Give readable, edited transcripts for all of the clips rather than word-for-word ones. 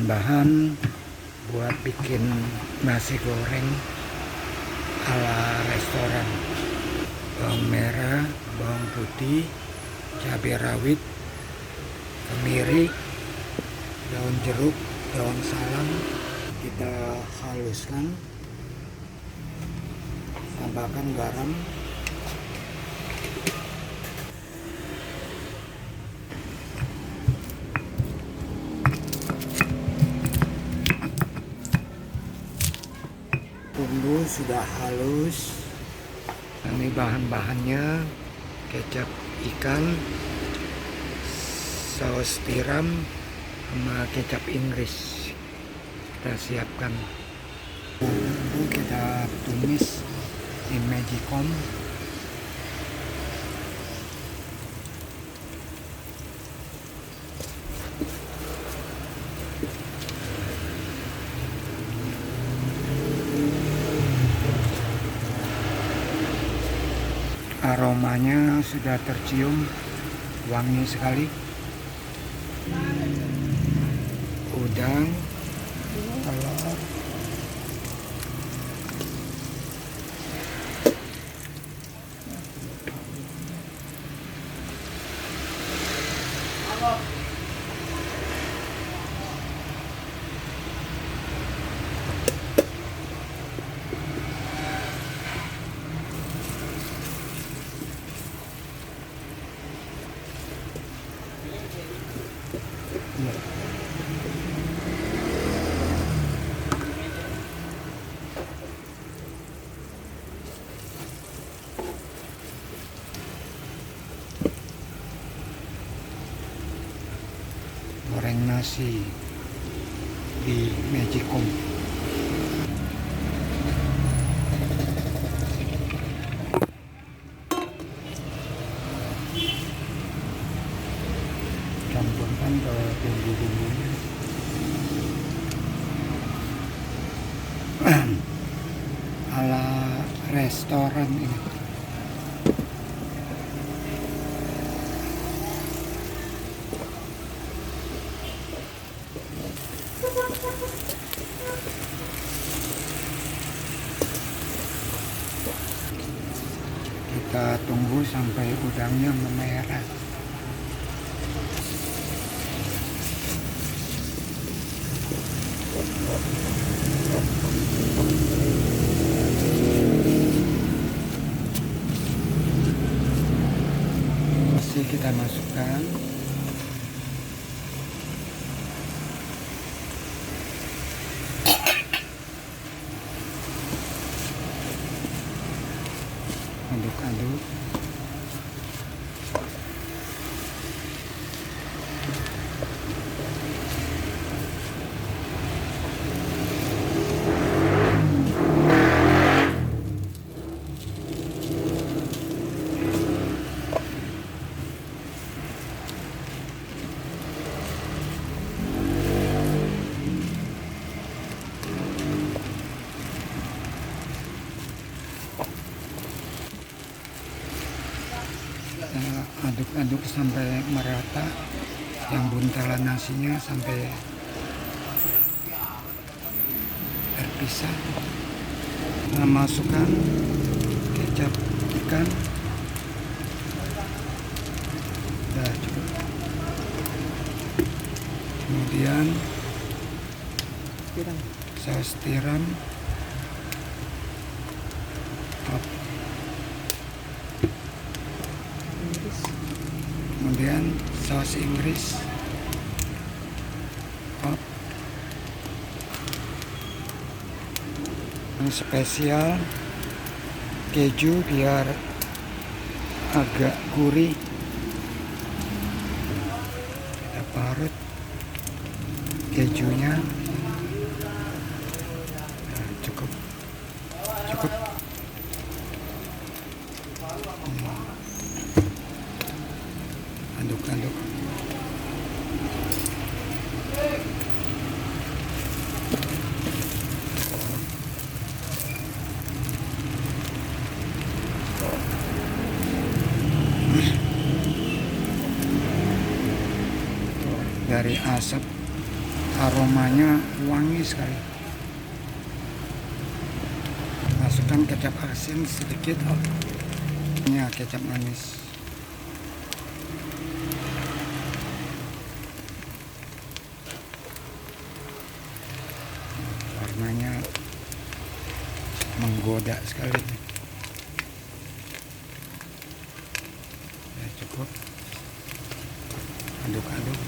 bahan-bahan buat bikin nasi goreng ala restoran. Bawang merah, bawang putih, cabai rawit, kemiri, daun jeruk, daun salam. Kita haluskan, tambahkan garam, bumbu sudah halus. Ini bahan-bahannya: kecap ikan, saus tiram, sama kecap Inggris. Kita siapkan. Bumbu kita tumis di magicom. Aromanya sudah tercium, wangi sekali. Udang, telur, goreng nasi di magicom. Campurkan ke bumbu-bumbunya. Ala restoran ini. Kita tunggu sampai udangnya memerah. Masih kita masukkan. Aduk-aduk. Aduk-aduk sampai merata, yang buntalan nasinya sampai terpisah. Nah, masukkan kecap ikan. Udah cukup. Kemudian saus tiram. Kemudian saus Inggris, yang spesial keju biar agak gurih. Kita parut kejunya. Nah, cukup. Aduk-aduk. Dari asap aromanya wangi sekali. Masukkan kecap asin sedikit. Ini kecap manis. Warnanya menggoda sekali. Ya, cukup. Aduk-aduk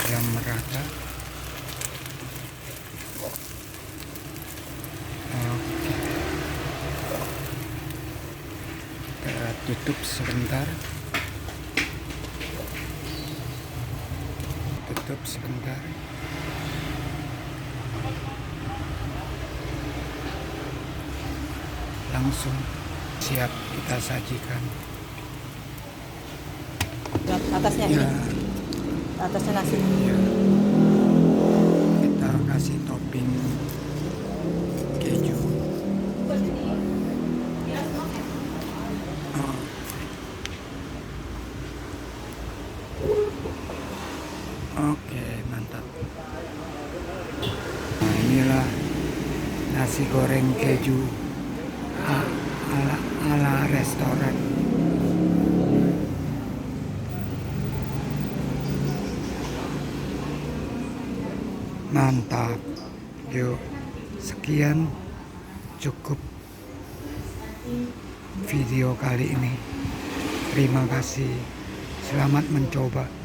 yang merata. Oke. Kita tutup sebentar. Tutup sebentar. Langsung siap kita sajikan. Atasnya Ya, ini, atasnya nasi. ya. Kita kasih topping keju. Oh. Oke, mantap. Nah, inilah nasi goreng keju ala restoran. Mantap. Yuk, sekian cukup video kali ini. Terima kasih. Selamat mencoba.